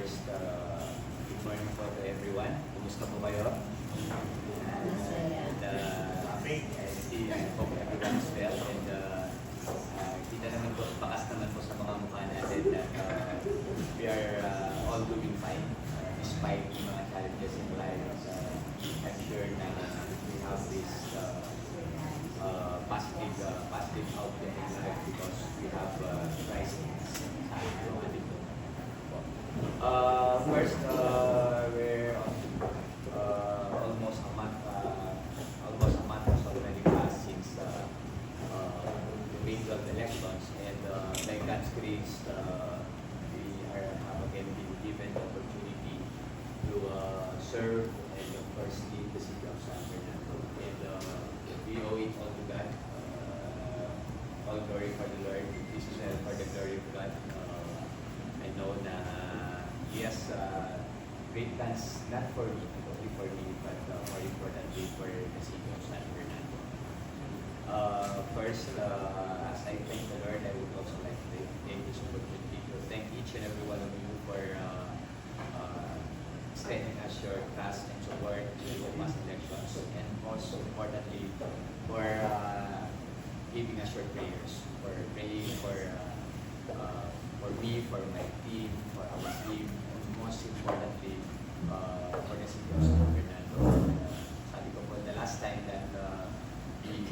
first, good morning po to everyone. Kumusta po kayo? And I see, I hope everyone's well. And kita naman po, bakas naman po sa mga mukha natin that we are all doing fine despite yung mga challenges in life. I'm sure na we have this positive outlook in life because we have Christ sa ating dito. First, we're almost a month has already passed since the midterm elections, and by God's grace, we have again been given the opportunity to serve and of course lead the city of San Fernando. And we owe it all to God. All glory for the Lord. This is for the glory of God. I know na He has great plans, not for me, only for me, but more importantly for the city of San Fernando. First, as I thank the Lord, I would also like to take this opportunity to thank each and every one of you for extending us your trust and support in the past elections, and most importantly, for giving us your prayers, for praying for me, for my team, for our team, and most importantly, for the city of San Fernando. Sabi ko po, the last time that we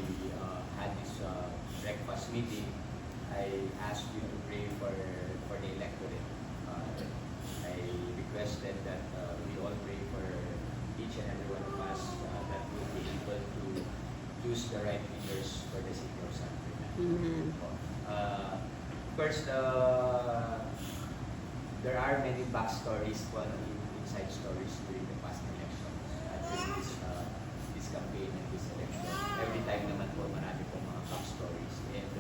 had this breakfast meeting, I asked you to pray for the electorate. I requested that we all pray for each and every one of us that we'll be able to choose the right leaders for the city of San Fernando. First, there are many backstories, inside stories during the past elections, during this campaign and this election. Every time naman po, marami po mga backstories. And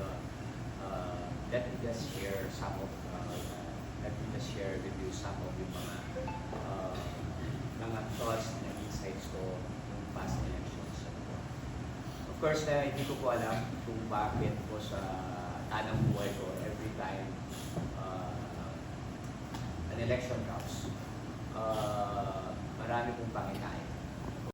let me just share with you some of yung mga thoughts and insights ko ng past elections. Of course, hindi ko po alam kung bakit po sa tanang buhay ko every time an election comes, marami pong pangyayari.